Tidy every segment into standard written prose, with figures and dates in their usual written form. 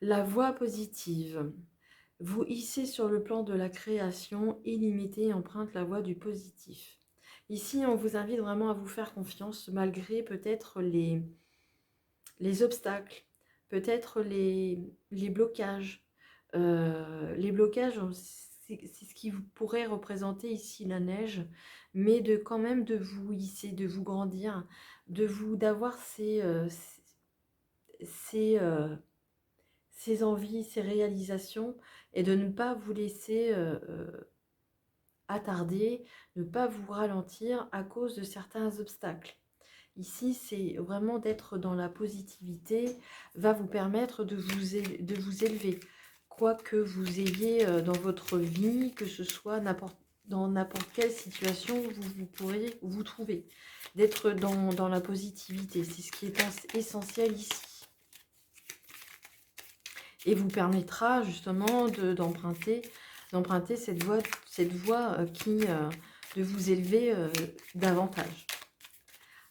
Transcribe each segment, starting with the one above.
La voie positive. Vous hissez sur le plan de la création illimitée et emprunte la voie du positif. Ici, on vous invite vraiment à vous faire confiance malgré peut-être les obstacles, peut-être les blocages. Les blocages, c'est ce qui vous pourrait représenter ici la neige, mais de quand même de vous hisser, de vous grandir, d'avoir ces, ces envies, ces réalisations et de ne pas vous laisser attarder, ne pas vous ralentir à cause de certains obstacles. Ici, c'est vraiment d'être dans la positivité, va vous permettre de vous élever. Quoi que vous ayez dans votre vie, que ce soit dans n'importe quelle situation, vous pourrez vous trouver. D'être dans la positivité, c'est ce qui est essentiel ici. Et vous permettra justement d'emprunter cette voie de vous élever davantage.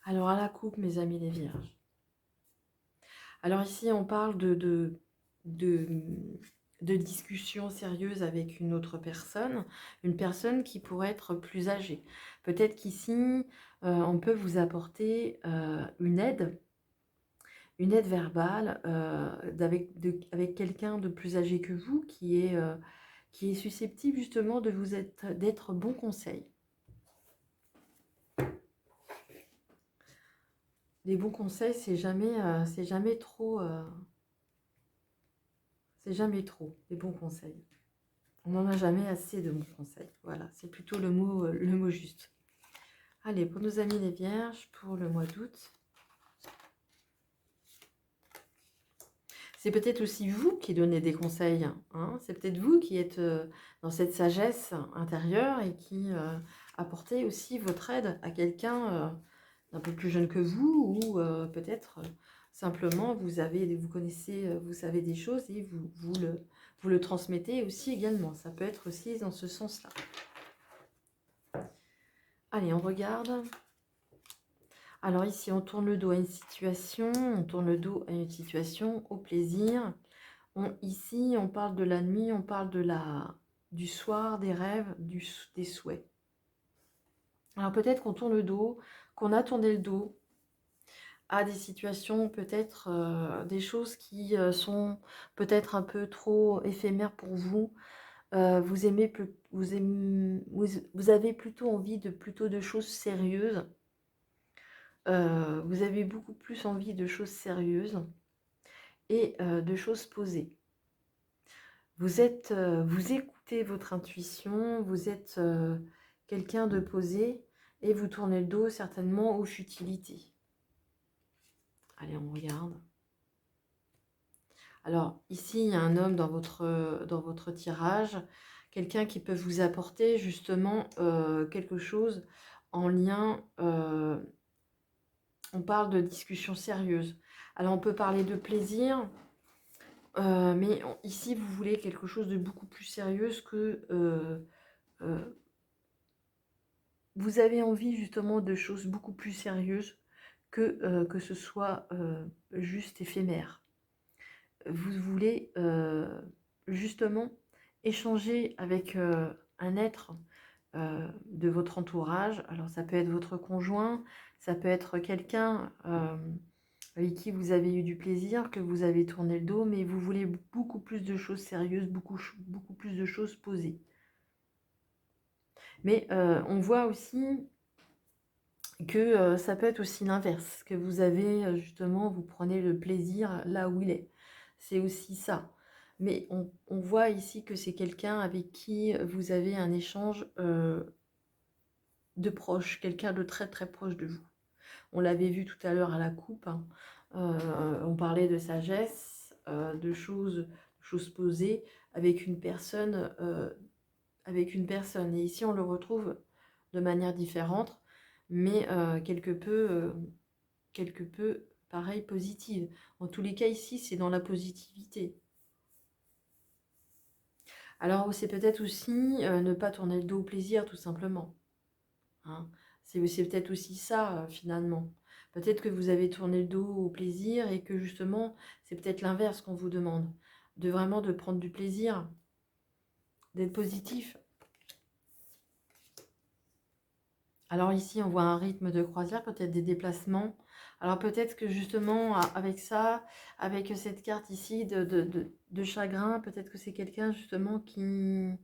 Alors à la coupe, mes amis les vierges. Alors ici, on parle de, de discussions sérieuses avec une autre personne, une personne qui pourrait être plus âgée. Peut-être qu'ici, on peut vous apporter une aide verbale avec quelqu'un de plus âgé que vous qui est susceptible justement d'être bon conseil. Les bons conseils, c'est jamais trop, les bons conseils. On n'en a jamais assez de bons conseils. Voilà, c'est plutôt le mot juste. Allez, pour nos amis les vierges, pour le mois d'août. C'est peut-être aussi vous qui donnez des conseils. Hein, c'est peut-être vous qui êtes dans cette sagesse intérieure et qui apportez aussi votre aide à quelqu'un d'un peu plus jeune que vous ou peut-être simplement vous connaissez, vous savez des choses et vous le transmettez aussi également. Ça peut être aussi dans ce sens-là. Allez, on regarde. Alors ici, on tourne le dos à une situation, au plaisir. Ici, on parle de la nuit, on parle du soir, des rêves, des souhaits. Alors peut-être qu'on tourne le dos, qu'on a tourné le dos à des situations, peut-être des choses qui sont peut-être un peu trop éphémères pour vous. Vous avez plutôt envie plutôt de choses sérieuses. Vous avez beaucoup plus envie de choses sérieuses et de choses posées. Vous écoutez votre intuition, vous êtes quelqu'un de posé et vous tournez le dos certainement aux futilités. Allez, on regarde. Alors, ici, il y a un homme dans votre tirage, quelqu'un qui peut vous apporter justement quelque chose en lien, on parle de discussion sérieuse. Alors, on peut parler de plaisir, mais ici, vous voulez quelque chose de beaucoup plus sérieux que... vous avez envie justement de choses beaucoup plus sérieuses que ce soit juste éphémère. Vous voulez justement échanger avec un être de votre entourage. Alors ça peut être votre conjoint, ça peut être quelqu'un avec qui vous avez eu du plaisir, que vous avez tourné le dos, mais vous voulez beaucoup plus de choses sérieuses, beaucoup plus de choses posées. Mais on voit aussi que ça peut être aussi l'inverse, que vous avez justement, vous prenez le plaisir là où il est. C'est aussi ça. Mais on voit ici que c'est quelqu'un avec qui vous avez un échange de proche, quelqu'un de très très proche de vous. On l'avait vu tout à l'heure à la coupe, hein. On parlait de sagesse, de choses posées avec une personne. Et ici, on le retrouve de manière différente, mais quelque peu, pareil, positive. En tous les cas, ici, c'est dans la positivité. Alors, c'est peut-être aussi ne pas tourner le dos au plaisir, tout simplement. Hein. C'est peut-être aussi ça, finalement. Peut-être que vous avez tourné le dos au plaisir et que, justement, c'est peut-être l'inverse qu'on vous demande. vraiment de prendre du plaisir, d'être positif. Alors ici, on voit un rythme de croisière, peut-être des déplacements. Alors peut-être que justement, avec ça, avec cette carte ici de chagrin, peut-être que c'est quelqu'un justement qui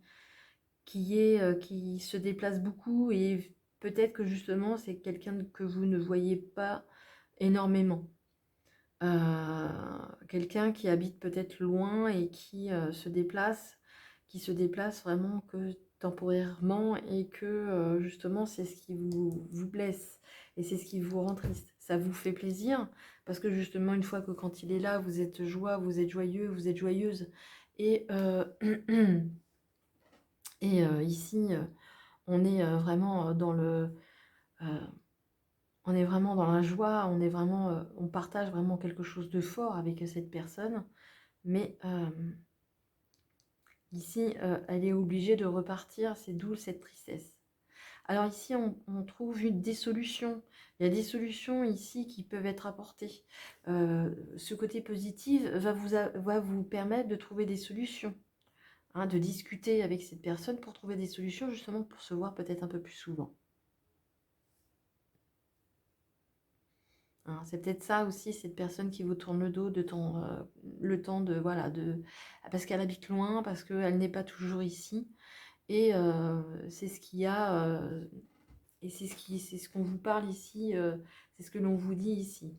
se déplace beaucoup et peut-être que justement, c'est quelqu'un que vous ne voyez pas énormément. Quelqu'un qui habite peut-être loin et qui se déplace vraiment que temporairement et que justement c'est ce qui vous blesse et c'est ce qui vous rend triste. Ça vous fait plaisir parce que justement une fois que quand il est là, vous êtes joie, vous êtes joyeux, vous êtes joyeuse. Et, ici, on est vraiment dans euh, on est vraiment dans la joie, on partage vraiment quelque chose de fort avec cette personne, mais ici, elle est obligée de repartir, c'est d'où cette tristesse. Alors ici, on trouve des solutions. Il y a des solutions ici qui peuvent être apportées. Ce côté positif va vous permettre de trouver des solutions, hein, de discuter avec cette personne pour trouver des solutions, justement pour se voir peut-être un peu plus souvent. Hein, c'est peut-être ça aussi, cette personne qui vous tourne le dos le temps de, voilà, parce qu'elle habite loin, parce qu'elle n'est pas toujours ici. Et c'est ce qu'il y a, et c'est ce qu'on vous parle ici, c'est ce que l'on vous dit ici.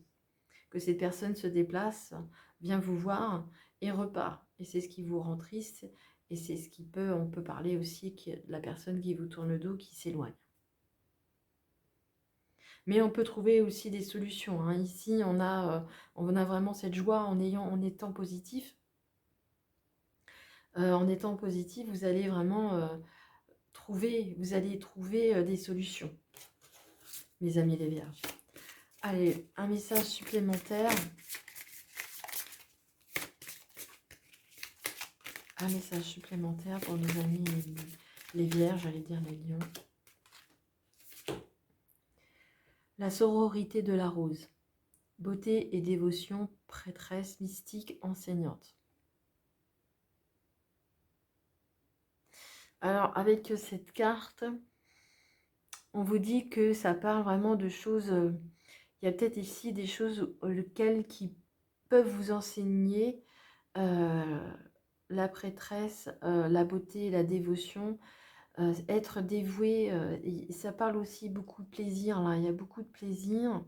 Que cette personne se déplace, vient vous voir et repart. Et c'est ce qui vous rend triste. Et c'est ce on peut parler aussi de la personne qui vous tourne le dos, qui s'éloigne. Mais on peut trouver aussi des solutions, hein. Ici, on a vraiment cette joie en étant positif. En étant positif, vous allez vraiment vous allez trouver des solutions, mes amis les vierges. Allez, un message supplémentaire. Un message supplémentaire pour nos amis les vierges, j'allais dire les lions. La sororité de la rose. Beauté et dévotion, prêtresse, mystique, enseignante. Alors, avec cette carte, on vous dit que ça parle vraiment de choses... il y a peut-être ici des choses qui peuvent vous enseigner la prêtresse, la beauté, la dévotion, être dévoué. Ça parle aussi beaucoup de plaisir, là. Il y a beaucoup de plaisir.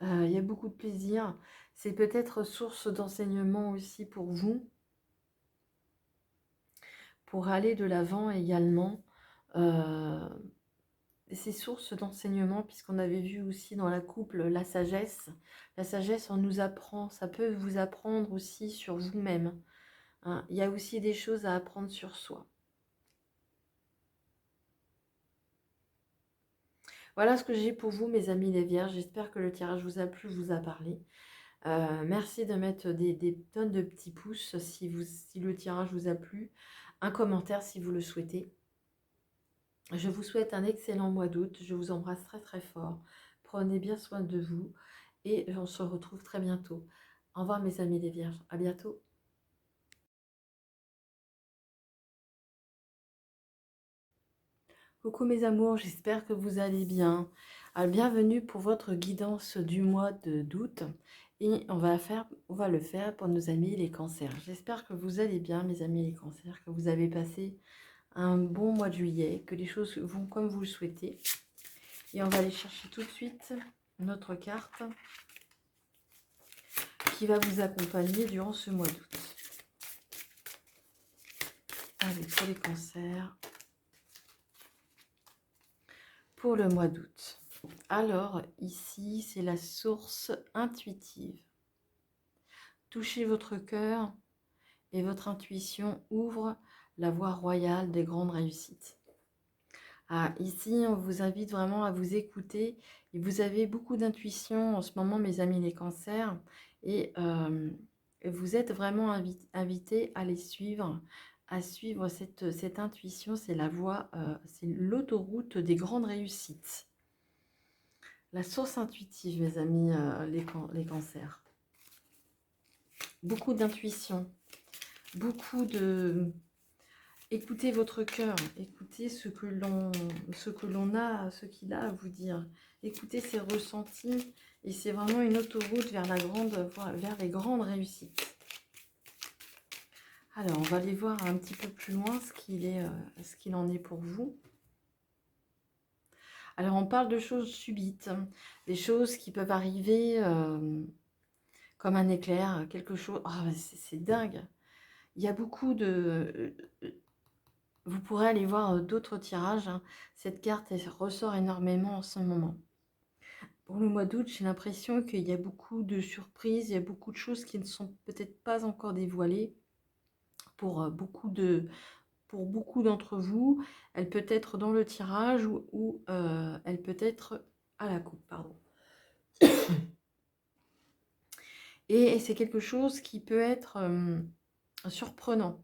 Il y a beaucoup de plaisir. C'est peut-être source d'enseignement aussi pour vous, pour aller de l'avant également. C'est source d'enseignement, puisqu'on avait vu aussi dans la couple la sagesse. La sagesse, on nous apprend, ça peut vous apprendre aussi sur vous-même, hein. Il y a aussi des choses à apprendre sur soi. Voilà ce que j'ai pour vous, mes amis les vierges. J'espère que le tirage vous a plu, vous a parlé. Merci de mettre des tonnes de petits pouces si le tirage vous a plu. Un commentaire si vous le souhaitez. Je vous souhaite un excellent mois d'août. Je vous embrasse très très fort. Prenez bien soin de vous et on se retrouve très bientôt. Au revoir mes amis les vierges. À bientôt. Coucou mes amours, j'espère que vous allez bien. Alors, bienvenue pour votre guidance du mois d'août. Et on va le faire pour nos amis les cancers. J'espère que vous allez bien mes amis les cancers, que vous avez passé un bon mois de juillet, que les choses vont comme vous le souhaitez. Et on va aller chercher tout de suite notre carte qui va vous accompagner durant ce mois d'août. Allez, pour les cancers, pour le mois d'août. Alors, ici, c'est la source intuitive. Touchez votre cœur et votre intuition ouvre la voie royale des grandes réussites. Ah, ici, on vous invite vraiment à vous écouter. Et vous avez beaucoup d'intuition en ce moment, mes amis les cancers. Et vous êtes vraiment invités à les suivre, à suivre cette intuition. C'est la voie, c'est l'autoroute des grandes réussites. La source intuitive, mes amis les cancers. Beaucoup d'intuition. beaucoup de... Écoutez votre cœur, écoutez ce que l'on a, ce qu'il a à vous dire. Écoutez ses ressentis et c'est vraiment une autoroute vers vers les grandes réussites. Alors, on va aller voir un petit peu plus loin ce qu'il en est pour vous. Alors, on parle de choses subites, des choses qui peuvent arriver comme un éclair, quelque chose... Oh, c'est dingue. Il y a beaucoup de... Vous pourrez aller voir d'autres tirages. Hein. Cette carte elle ressort énormément en ce moment. Pour le mois d'août, j'ai l'impression qu'il y a beaucoup de surprises, il y a beaucoup de choses qui ne sont peut-être pas encore dévoilées pour beaucoup d'entre vous. Elle peut être dans le tirage ou elle peut être à la coupe, pardon. Et c'est quelque chose qui peut être surprenant.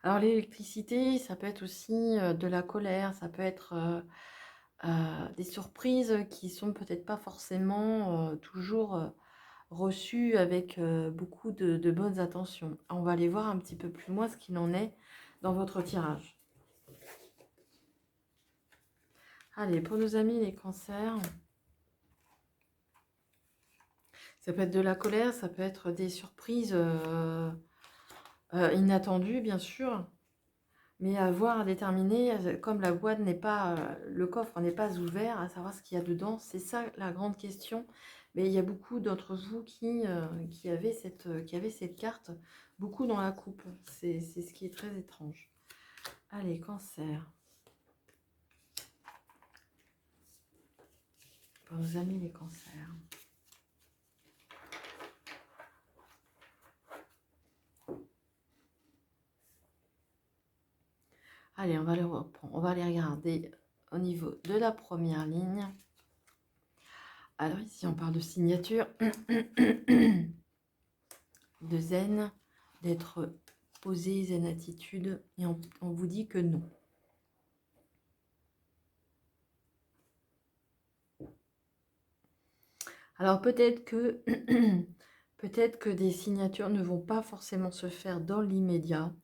Alors l'électricité, ça peut être aussi de la colère, ça peut être des surprises qui sont peut-être pas forcément toujours reçues avec beaucoup de bonnes intentions. On va aller voir un petit peu plus loin ce qu'il en est dans votre tirage. Allez, pour nos amis les cancers, ça peut être de la colère, ça peut être des surprises inattendues, bien sûr. Mais à voir, à déterminer, comme la boîte n'est pas, le coffre n'est pas ouvert, à savoir ce qu'il y a dedans, c'est ça la grande question. Mais il y a beaucoup d'entre vous qui avaient cette carte, beaucoup dans la coupe. C'est ce qui est très étrange. Allez, cancer. Pour nos amis les cancers. Allez, on va les reprendre. On va les regarder au niveau de la première ligne. Alors ici, on parle de signature, de zen, d'être posé, zen attitude, et on vous dit que non. Alors peut-être que, peut-être que des signatures ne vont pas forcément se faire dans l'immédiat.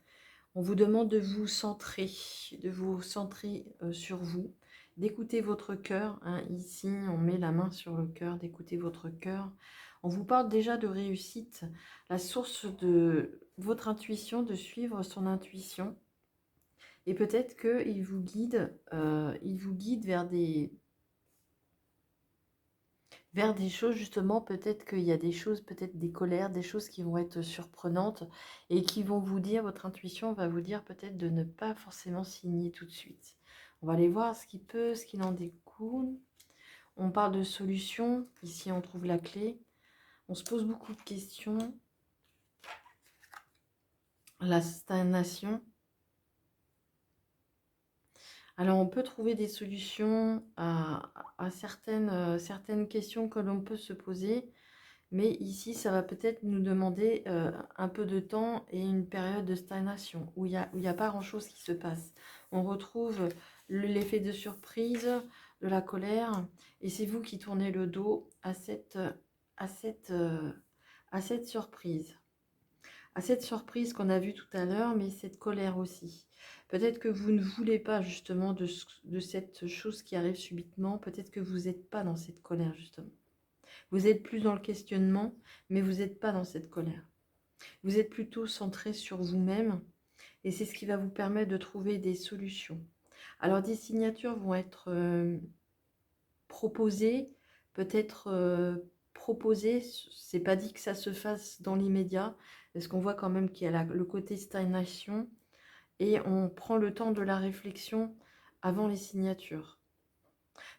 On vous demande de vous centrer sur vous, d'écouter votre cœur. Hein. Ici, on met la main sur le cœur, d'écouter votre cœur. On vous parle déjà de réussite, la source de votre intuition, de suivre son intuition. Et peut-être qu'il vous guide vers des choses, justement, peut-être qu'il y a des choses, peut-être des colères, des choses qui vont être surprenantes et qui vont vous dire, votre intuition va vous dire peut-être de ne pas forcément signer tout de suite. On va aller voir ce qu'il en découle. On parle de solutions. Ici, on trouve la clé. On se pose beaucoup de questions. La stagnation. Alors, on peut trouver des solutions à certaines questions que l'on peut se poser. Mais ici, ça va peut-être nous demander un peu de temps et une période de stagnation où il n'y a pas grand-chose qui se passe. On retrouve l'effet de surprise, de la colère, et c'est vous qui tournez le dos à à cette surprise. À cette surprise qu'on a vue tout à l'heure, mais cette colère aussi. Peut-être que vous ne voulez pas justement de cette chose qui arrive subitement, peut-être que vous n'êtes pas dans cette colère justement. Vous êtes plus dans le questionnement, mais vous n'êtes pas dans cette colère. Vous êtes plutôt centré sur vous-même et c'est ce qui va vous permettre de trouver des solutions. Alors, des signatures vont être proposées, peut-être proposées, c'est pas dit que ça se fasse dans l'immédiat, parce qu'on voit quand même qu'il y a le côté stagnation et on prend le temps de la réflexion avant les signatures.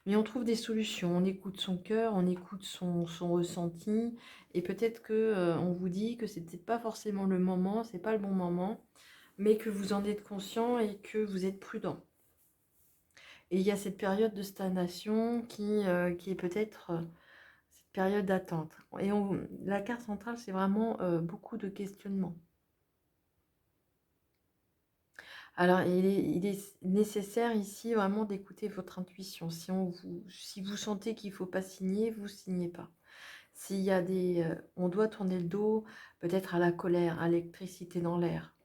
Mais on trouve des solutions, on écoute son cœur, on écoute son ressenti, et peut-être que on vous dit que c'est peut-être pas forcément le moment, c'est pas le bon moment, mais que vous en êtes conscient et que vous êtes prudent. Et il y a cette période de stagnation qui est peut-être cette période d'attente. Et la carte centrale, c'est vraiment beaucoup de questionnements. Alors, il est nécessaire ici vraiment d'écouter votre intuition. Si vous sentez qu'il ne faut pas signer, vous ne signez pas. S'il y a des... on doit tourner le dos peut-être à la colère, à l'électricité dans l'air.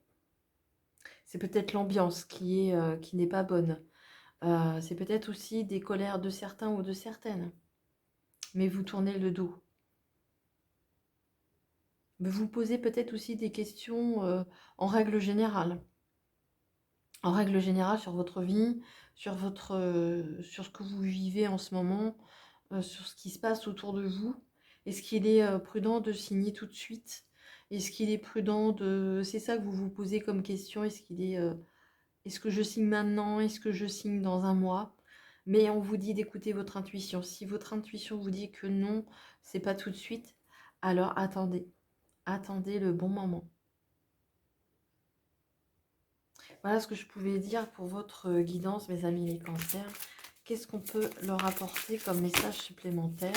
C'est peut-être l'ambiance qui n'est pas bonne. C'est peut-être aussi des colères de certains ou de certaines. Mais vous tournez le dos. Mais vous posez peut-être aussi des questions en règle générale. En règle générale sur votre vie, sur ce que vous vivez en ce moment, sur ce qui se passe autour de vous. Est-ce qu'il est prudent de signer tout de suite? Est-ce qu'il est prudent de... C'est ça que vous vous posez comme question. Est-ce que je signe maintenant? Est-ce que je signe dans un mois? Mais on vous dit d'écouter votre intuition. Si votre intuition vous dit que non, c'est pas tout de suite, alors attendez. Attendez le bon moment. Voilà ce que je pouvais dire pour votre guidance, mes amis les cancers. Qu'est-ce qu'on peut leur apporter comme message supplémentaire?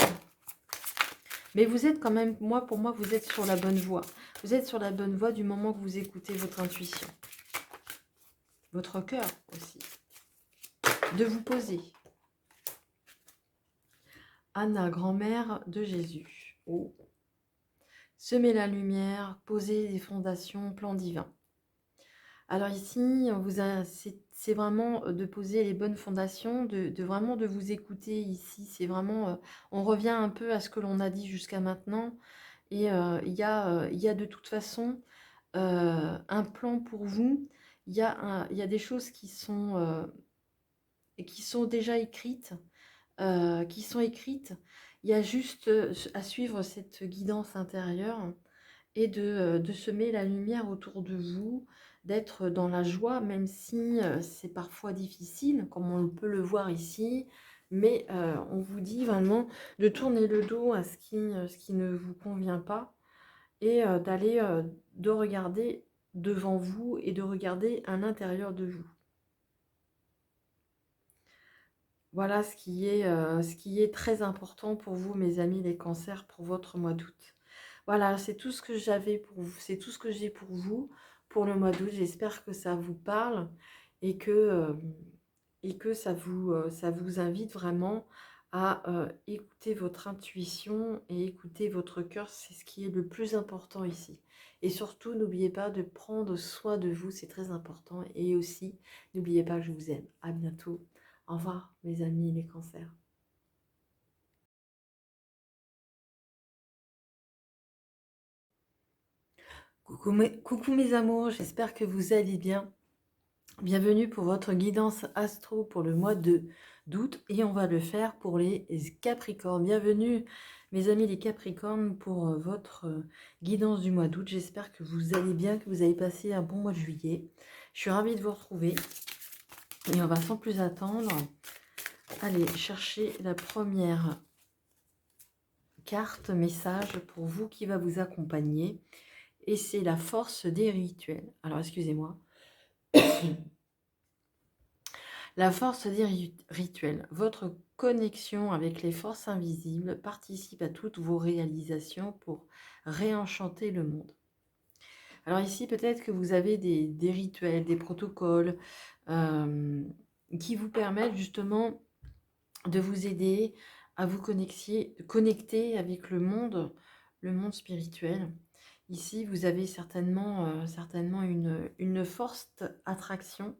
Mais vous êtes quand même, pour moi, vous êtes sur la bonne voie. Vous êtes sur la bonne voie du moment que vous écoutez votre intuition. Votre cœur aussi. De vous poser. Anna, grand-mère de Jésus. Oh. Semer la lumière, poser des fondations, plan divin. Alors ici, c'est vraiment de poser les bonnes fondations, vraiment de vous écouter ici. C'est vraiment, on revient un peu à ce que l'on a dit jusqu'à maintenant. Et il y a de toute façon un plan pour vous. Il y a des choses qui sont déjà écrites, Il y a juste à suivre cette guidance intérieure et de semer la lumière autour de vous, d'être dans la joie, même si c'est parfois difficile, comme on peut le voir ici. Mais on vous dit vraiment de tourner le dos à ce qui ne vous convient pas et de regarder devant vous et de regarder à l'intérieur de vous. Voilà ce qui est très important pour vous, mes amis les cancers, pour votre mois d'août. Voilà, c'est tout ce que j'avais pour vous, c'est tout ce que j'ai pour vous pour le mois d'août. J'espère que ça vous parle et que ça vous invite vraiment à écouter votre intuition et écouter votre cœur. C'est ce qui est le plus important ici. Et surtout, n'oubliez pas de prendre soin de vous, c'est très important. Et aussi, n'oubliez pas que je vous aime. À bientôt. Au revoir, mes amis les cancers. Coucou mes amours, j'espère que vous allez bien. Bienvenue pour votre guidance astro pour le mois d'août et on va le faire pour les Capricornes. Bienvenue mes amis les Capricornes pour votre guidance du mois d'août. J'espère que vous allez bien, que vous avez passé un bon mois de juillet. Je suis ravie de vous retrouver et on va sans plus attendre aller chercher la première carte message pour vous qui va vous accompagner. Et c'est la force des rituels. Alors, excusez-moi. La force des rituels. Votre connexion avec les forces invisibles participe à toutes vos réalisations pour réenchanter le monde. Alors ici, peut-être que vous avez des rituels, des protocoles qui vous permettent justement de vous aider à vous connecter avec le monde spirituel. Ici, vous avez certainement une forte attraction,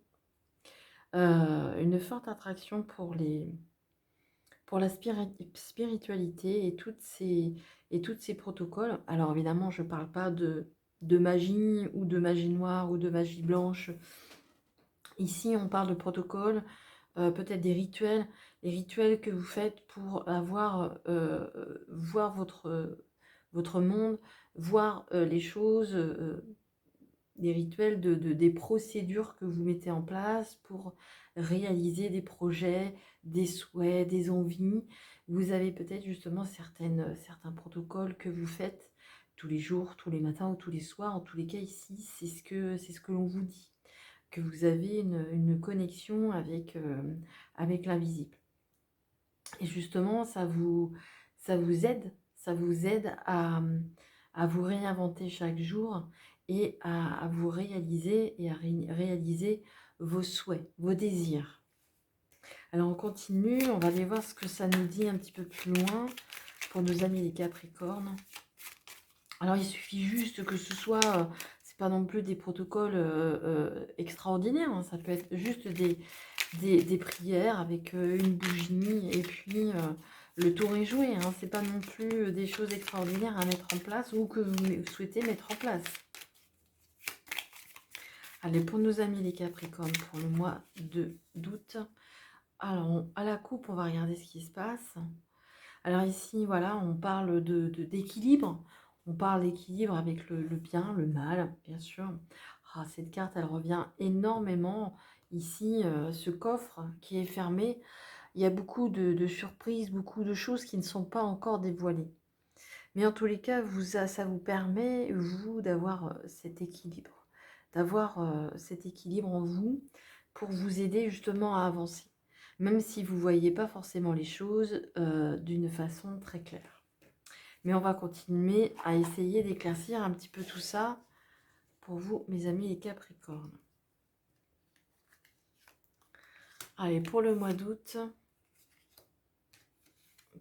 pour la spiritualité et toutes ces protocoles. Alors évidemment, je ne parle pas de magie ou de magie noire ou de magie blanche. Ici, on parle de protocoles, peut-être des rituels, les rituels que vous faites pour voir votre monde, voir les choses, des rituels, des procédures que vous mettez en place pour réaliser des projets, des souhaits, des envies. Vous avez peut-être justement certains protocoles que vous faites tous les jours, tous les matins ou tous les soirs. En tous les cas, ici, c'est ce que l'on vous dit, que vous avez une connexion avec l'invisible. Et justement, ça vous aide à vous réinventer chaque jour et à vous réaliser et à réaliser vos souhaits, vos désirs. Alors on continue, on va aller voir ce que ça nous dit un petit peu plus loin. pour nos amis les Capricornes. Alors, il suffit juste que ce soit, c'est pas non plus des protocoles extraordinaires, hein, ça peut être juste des prières avec une bougie et puis le tour est joué. Hein, c'est pas non plus des choses extraordinaires à mettre en place ou que vous souhaitez mettre en place. Allez, pour nos amis les Capricornes, pour le mois d'août. Alors, à la coupe, on va regarder ce qui se passe. Alors ici, voilà, on parle d'équilibre. On parle d'équilibre avec le bien, le mal, bien sûr. Ah, cette carte, elle revient énormément. Ici, ce coffre qui est fermé, il y a beaucoup de surprises, beaucoup de choses qui ne sont pas encore dévoilées. Mais en tous les cas, ça vous permet, vous, d'avoir cet équilibre. D'avoir cet équilibre en vous pour vous aider justement à avancer. Même si vous ne voyez pas forcément les choses d'une façon très claire. Mais on va continuer à essayer d'éclaircir un petit peu tout ça pour vous, mes amis les Capricornes. Allez, pour le mois d'août,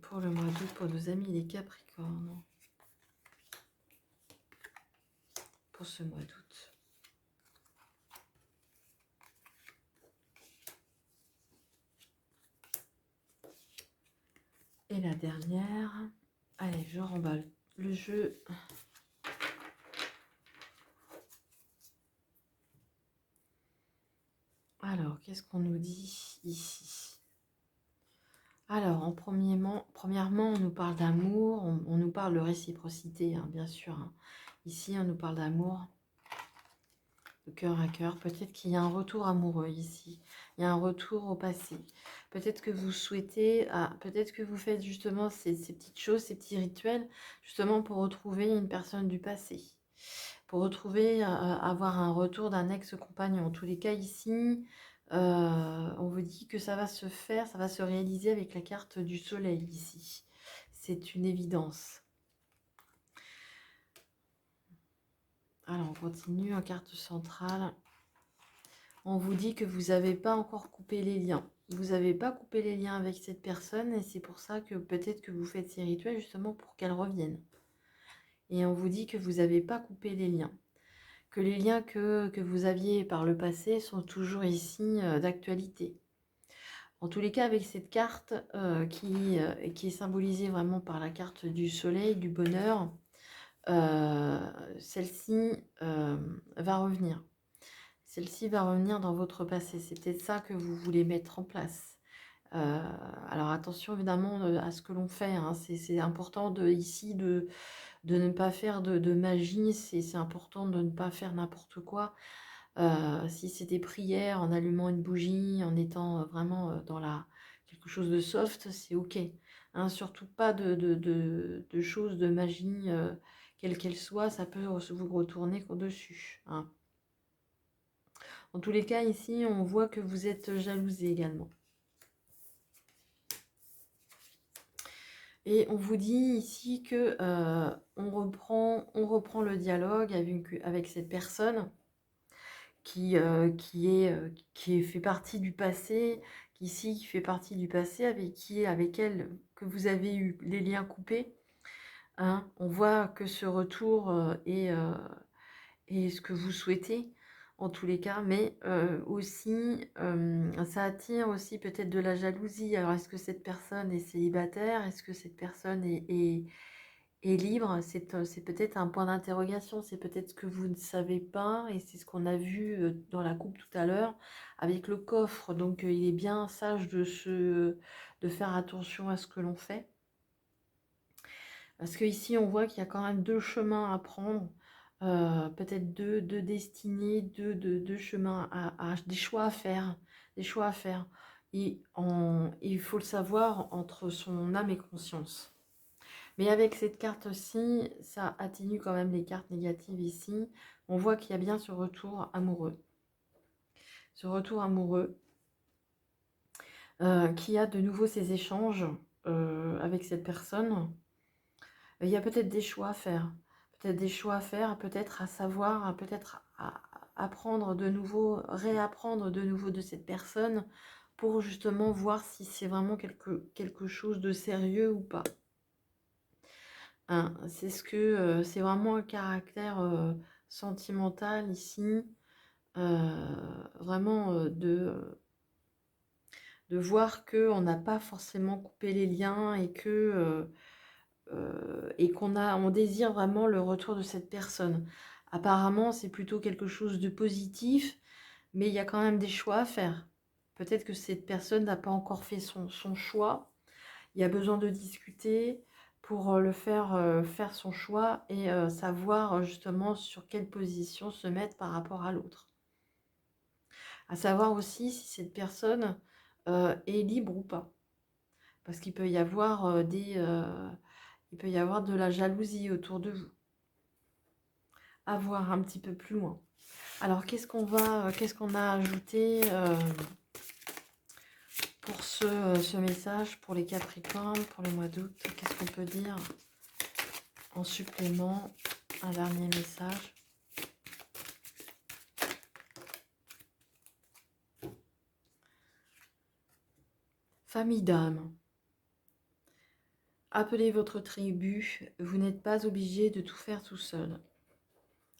pour nos amis les Capricornes, pour ce mois d'août. Et la dernière, allez, je remballe le jeu. Alors, qu'est-ce qu'on nous dit ici? Alors, premièrement, on nous parle d'amour, on nous parle de réciprocité, hein, bien sûr. Hein. Ici, on nous parle d'amour, de cœur à cœur. Peut-être qu'il y a un retour amoureux ici. Il y a un retour au passé. Peut-être que vous souhaitez, peut-être que vous faites justement ces petites choses, ces petits rituels, justement pour retrouver une personne du passé. Pour retrouver, avoir un retour d'un ex-compagnon. En tous les cas, ici, on vous dit que ça va se faire, ça va se réaliser avec la carte du soleil ici. C'est une évidence. Alors, on continue en carte centrale. On vous dit que vous n'avez pas encore coupé les liens. Vous n'avez pas coupé les liens avec cette personne et c'est pour ça que peut-être que vous faites ces rituels justement pour qu'elle revienne. Et on vous dit que vous n'avez pas coupé les liens. Que les liens que vous aviez par le passé sont toujours ici d'actualité. En tous les cas, avec cette carte qui est symbolisée vraiment par la carte du soleil, du bonheur, celle-ci va revenir. Celle-ci va revenir dans votre passé. C'est peut-être ça que vous voulez mettre en place. Alors attention évidemment à ce que l'on fait. Hein. C'est important ici de ne pas faire de magie. C'est important de ne pas faire n'importe quoi. Si c'est des prières, en allumant une bougie, en étant vraiment dans quelque chose de soft, c'est ok. Hein, surtout pas de choses de magie, quelle qu'elle soit, ça peut vous retourner au-dessus. Hein. En tous les cas, ici, on voit que vous êtes jalousé également. Et on vous dit ici que on reprend le dialogue avec cette personne qui fait partie du passé, qui fait partie du passé, avec elle, que vous avez eu les liens coupés. Hein. On voit que ce retour est ce que vous souhaitez, en tous les cas, mais aussi, ça attire aussi peut-être de la jalousie. Alors, est-ce que cette personne est célibataire? Est-ce que cette personne est libre? C'est peut-être un point d'interrogation, c'est peut-être ce que vous ne savez pas, et c'est ce qu'on a vu dans la coupe tout à l'heure avec le coffre. Donc il est bien sage de faire attention à ce que l'on fait, parce que ici on voit qu'il y a quand même deux chemins à prendre, peut-être deux destinées, deux chemins, des choix à faire, et il faut le savoir entre son âme et conscience. Mais avec cette carte-ci, ça atténue quand même les cartes négatives ici. On voit qu'il y a bien ce retour amoureux. Ce retour amoureux qui a de nouveau ces échanges avec cette personne. Il y a peut-être des choix à faire. Peut-être à savoir, peut-être à apprendre de nouveau, réapprendre de nouveau de cette personne pour justement voir si c'est vraiment quelque chose de sérieux ou pas. hein. C'est vraiment un caractère sentimental ici. Vraiment de voir qu'on n'a pas forcément coupé les liens et on désire vraiment le retour de cette personne. Apparemment, c'est plutôt quelque chose de positif, mais il y a quand même des choix à faire. Peut-être que cette personne n'a pas encore fait son choix. Il y a besoin de discuter pour faire son choix et savoir justement sur quelle position se mettre par rapport à l'autre. À savoir aussi si cette personne est libre ou pas. Parce qu'il peut y avoir il peut y avoir de la jalousie autour de vous. À voir un petit peu plus loin. Alors, qu'est-ce qu'on a ajouté pour ce message pour les Capricornes, pour le mois d'août? Qu'est-ce qu'on peut dire en supplément? Un dernier message. Famille d'âme. Appelez votre tribu. Vous n'êtes pas obligé de tout faire tout seul.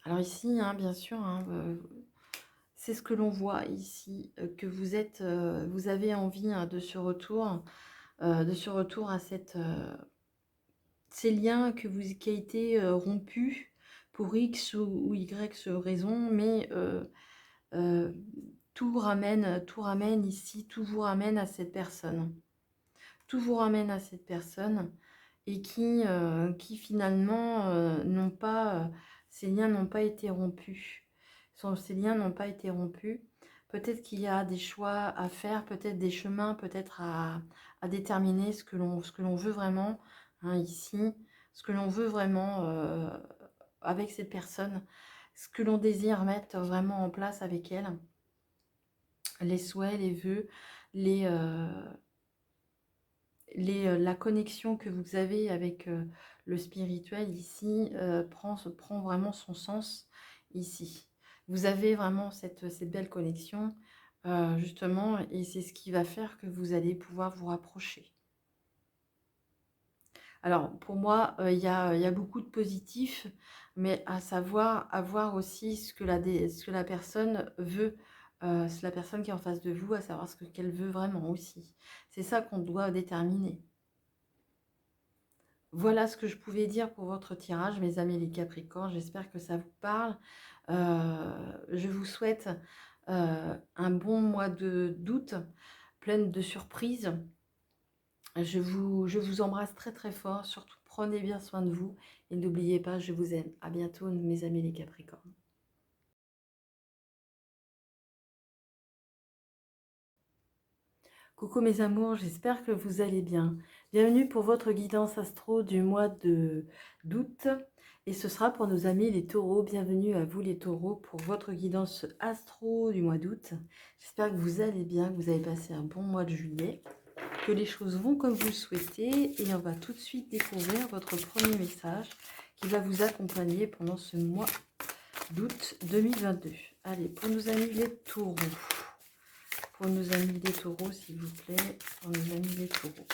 Alors ici, hein, bien sûr, hein, c'est ce que l'on voit ici, que vous avez envie hein, de ce retour à ces liens qui a été rompus pour X ou Y raison, mais tout ramène ici, tout vous ramène à cette personne. Tout vous ramène à cette personne et qui finalement ces liens n'ont pas été rompus. Ces liens n'ont pas été rompus. Peut-être qu'il y a des choix à faire, peut-être des chemins, peut-être à déterminer ce que l'on veut vraiment hein, ici, ce que l'on veut vraiment avec cette personne, ce que l'on désire mettre vraiment en place avec elle, les souhaits, les vœux, la connexion que vous avez avec le spirituel ici prend vraiment son sens ici. Vous avez vraiment cette belle connexion justement et c'est ce qui va faire que vous allez pouvoir vous rapprocher. Alors pour moi, il y a beaucoup de positifs, mais à voir aussi ce que la personne veut. C'est la personne qui est en face de vous, à savoir ce qu'elle veut vraiment aussi. C'est ça qu'on doit déterminer. Voilà ce que je pouvais dire pour votre tirage, mes amis les Capricornes. J'espère que ça vous parle. Je vous souhaite un bon mois d'août, plein de surprises. Je vous embrasse très très fort. Surtout, prenez bien soin de vous. Et n'oubliez pas, je vous aime. À bientôt, mes amis les Capricornes. Coucou mes amours, j'espère que vous allez bien. Bienvenue pour votre guidance astro du mois d'août. Et ce sera pour nos amis les taureaux. Bienvenue à vous les taureaux pour votre guidance astro du mois d'août. J'espère que vous allez bien, que vous avez passé un bon mois de juillet, que les choses vont comme vous le souhaitez. Et on va tout de suite découvrir votre premier message qui va vous accompagner pendant ce mois d'août 2022. Allez, pour nos amis les taureaux. Pour nos amis les taureaux, s'il vous plaît. Pour nos amis les taureaux.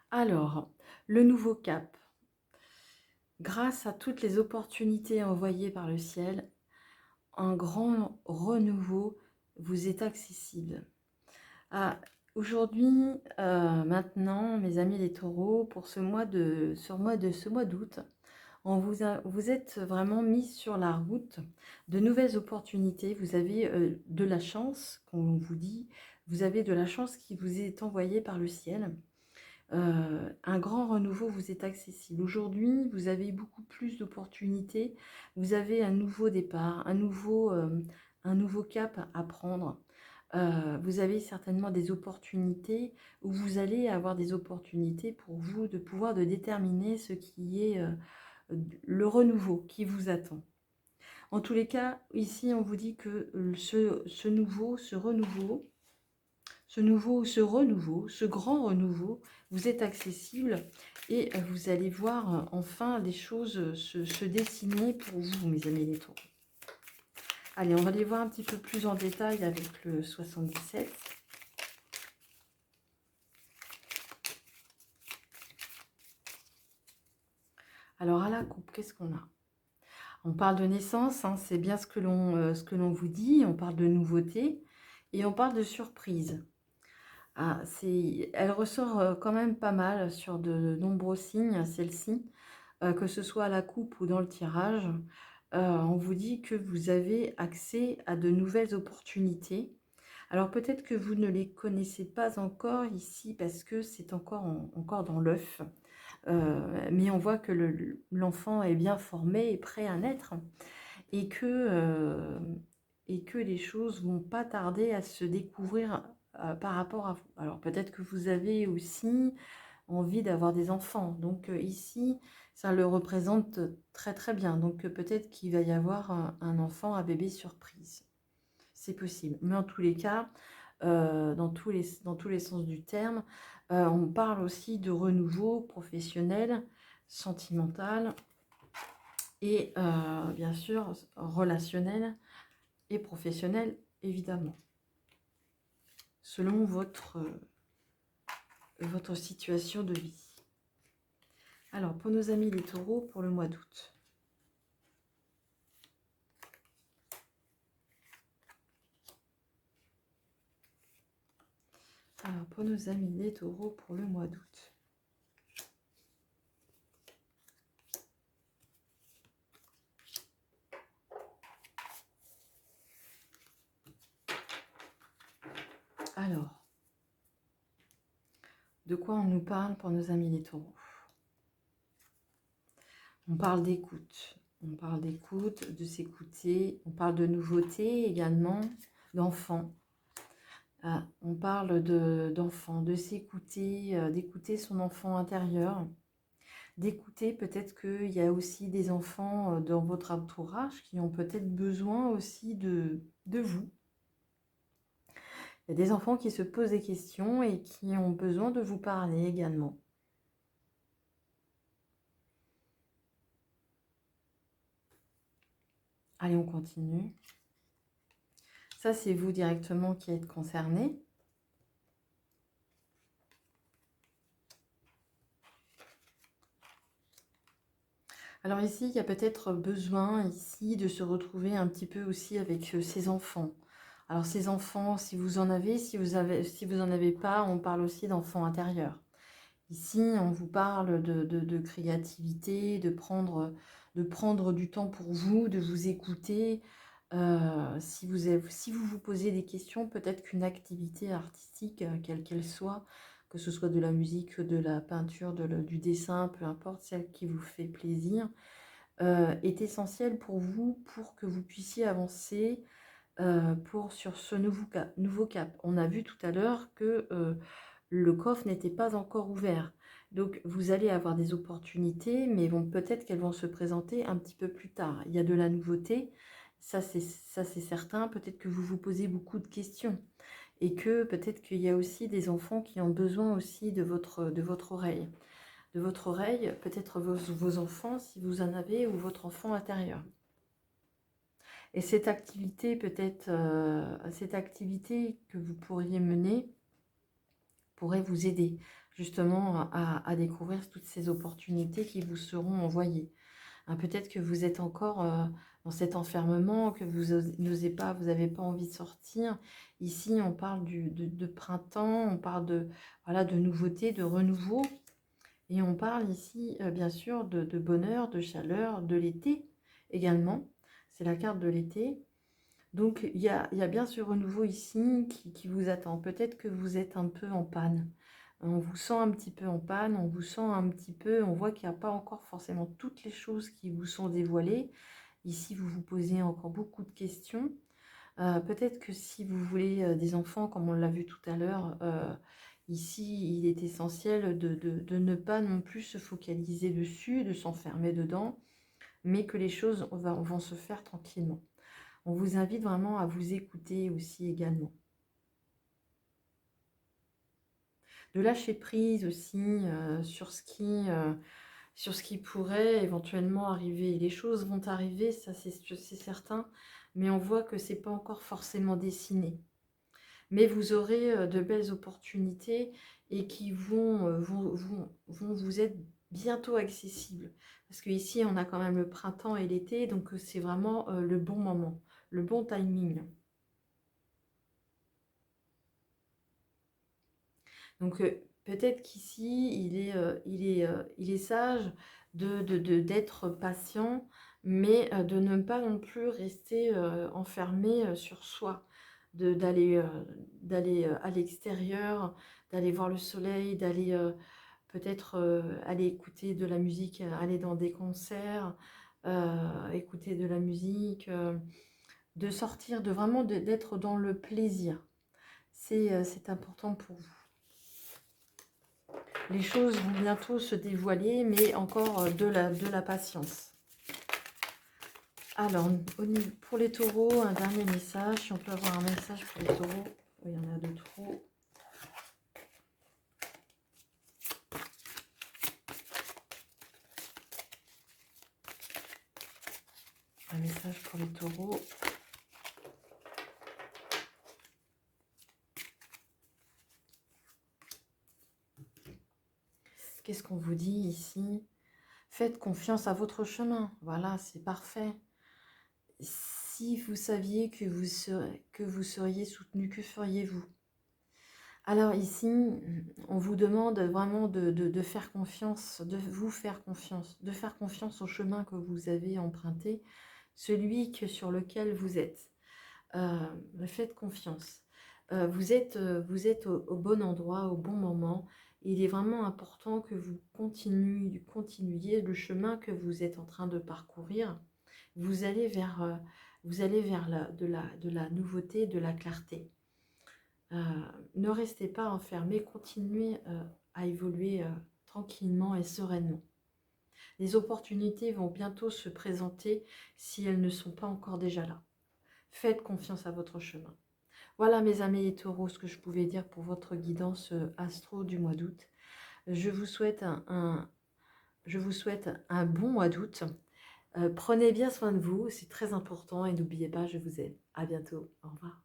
Alors, le nouveau cap. Grâce à toutes les opportunités envoyées par le ciel, un grand renouveau vous est accessible. Aujourd'hui, maintenant, mes amis les taureaux, pour ce mois d'août, vous êtes vraiment mis sur la route de nouvelles opportunités. Vous avez de la chance, qu'on vous dit, vous avez de la chance qui vous est envoyée par le ciel. Un grand renouveau vous est accessible. Aujourd'hui, vous avez beaucoup plus d'opportunités. Vous avez un nouveau départ, un nouveau cap à prendre. Vous avez certainement des opportunités où vous allez avoir des opportunités pour vous de pouvoir déterminer ce qui est le renouveau qui vous attend. En tous les cas, ici, on vous dit que ce grand renouveau vous est accessible et vous allez voir enfin des choses se dessiner pour vous, mes amis les taureaux. Allez, on va les voir un petit peu plus en détail avec le 77. Alors à la coupe, qu'est-ce qu'on a? On parle de naissance, hein, c'est bien ce que l'on vous dit. On parle de nouveauté et on parle de surprise. Ah, elle ressort quand même pas mal sur de nombreux signes, celle-ci, que ce soit à la coupe ou dans le tirage. On vous dit que vous avez accès à de nouvelles opportunités. Alors peut-être que vous ne les connaissez pas encore ici parce que c'est encore dans l'œuf. Mais on voit que l'enfant est bien formé et prêt à naître et que les choses vont pas tarder à se découvrir par rapport à vous. Alors peut-être que vous avez aussi envie d'avoir des enfants. Donc ici, ça le représente très très bien. Donc peut-être qu'il va y avoir un enfant, un bébé surprise. C'est possible. Mais en tous les cas, dans tous les sens du terme, on parle aussi de renouveau professionnel, sentimental et bien sûr relationnel et professionnel, évidemment, selon votre situation de vie. Alors, pour nos amis les taureaux, pour le mois d'août. Alors, pour nos amis les taureaux, pour le mois d'août. Alors, de quoi on nous parle pour nos amis les taureaux? On parle d'écoute. On parle d'écoute, de s'écouter. On parle de nouveautés également, d'enfants. On parle d'enfants, de s'écouter, d'écouter son enfant intérieur. D'écouter peut-être qu'il y a aussi des enfants dans votre entourage qui ont peut-être besoin aussi de vous. Il y a des enfants qui se posent des questions et qui ont besoin de vous parler également. Allez, on continue. Ça, c'est vous directement qui êtes concerné. Alors ici, il y a peut-être besoin ici de se retrouver un petit peu aussi avec ses enfants. Alors ces enfants, si vous en avez, si vous en avez pas, on parle aussi d'enfants intérieurs. Ici, on vous parle de créativité, de prendre du temps pour vous, de vous écouter. Si vous vous posez des questions, peut-être qu'une activité artistique, quelle qu'elle soit, que ce soit de la musique, de la peinture, du dessin, peu importe, celle qui vous fait plaisir, est essentielle pour vous, pour que vous puissiez avancer sur ce nouveau cap. On a vu tout à l'heure que le coffre n'était pas encore ouvert. Donc, vous allez avoir des opportunités, mais peut-être qu'elles vont se présenter un petit peu plus tard. Il y a de la nouveauté, ça c'est certain. Peut-être que vous vous posez beaucoup de questions et que peut-être qu'il y a aussi des enfants qui ont besoin aussi de votre oreille. De votre oreille, peut-être vos enfants, si vous en avez, ou votre enfant intérieur. Et cette activité, cette activité que vous pourriez mener pourrait vous aider justement à découvrir toutes ces opportunités qui vous seront envoyées. Hein, peut-être que vous êtes encore dans cet enfermement, que vous n'osez pas, vous n'avez pas envie de sortir. Ici, on parle de printemps, on parle voilà, de nouveauté, de renouveau. Et on parle ici, bien sûr, de bonheur, de chaleur, de l'été également. C'est la carte de l'été. Donc, il y a bien ce renouveau ici qui vous attend. Peut-être que vous êtes un peu en panne. On vous sent un petit peu en panne, on vous sent un petit peu, on voit qu'il n'y a pas encore forcément toutes les choses qui vous sont dévoilées. Ici, vous vous posez encore beaucoup de questions. Peut-être que si vous voulez des enfants, comme on l'a vu tout à l'heure, ici, il est essentiel de ne pas non plus se focaliser dessus, de s'enfermer dedans, mais que les choses vont se faire tranquillement. On vous invite vraiment à vous écouter aussi également. De lâcher prise aussi sur ce qui pourrait éventuellement arriver. Les choses vont arriver, ça c'est certain, mais on voit que c'est pas encore forcément dessiné. Mais vous aurez de belles opportunités et qui vont vous être bientôt accessible. Parce qu'ici, on a quand même le printemps et l'été, donc c'est vraiment le bon moment, le bon timing. Donc peut-être qu'ici, il est sage d'être patient, mais de ne pas non plus rester enfermé sur soi, d'aller à l'extérieur, d'aller voir le soleil, d'aller peut-être aller écouter de la musique, aller dans des concerts, écouter de la musique, de sortir, de vraiment d'être dans le plaisir. C'est important pour vous. Les choses vont bientôt se dévoiler, mais encore de la patience. Alors, pour les taureaux, un dernier message. Si on peut avoir un message pour les taureaux. Il y en a de trop. Un message pour les taureaux. Qu'est-ce qu'on vous dit ici? Faites confiance à votre chemin. Voilà, c'est parfait. Si vous saviez que vous seriez soutenu, que feriez-vous? Alors ici, on vous demande vraiment de faire confiance, de vous faire confiance, de faire confiance au chemin que vous avez emprunté, celui sur lequel vous êtes. Faites confiance. Vous êtes au bon endroit, au bon moment. Il est vraiment important que vous continuiez le chemin que vous êtes en train de parcourir. Vous allez vers, de la nouveauté, de la clarté. Ne restez pas enfermés, continuez à évoluer tranquillement et sereinement. Les opportunités vont bientôt se présenter si elles ne sont pas encore déjà là. Faites confiance à votre chemin. Voilà mes amis les taureaux, ce que je pouvais dire pour votre guidance astro du mois d'août. Je vous souhaite un bon mois d'août. Prenez bien soin de vous, c'est très important et n'oubliez pas, je vous aime. À bientôt, au revoir.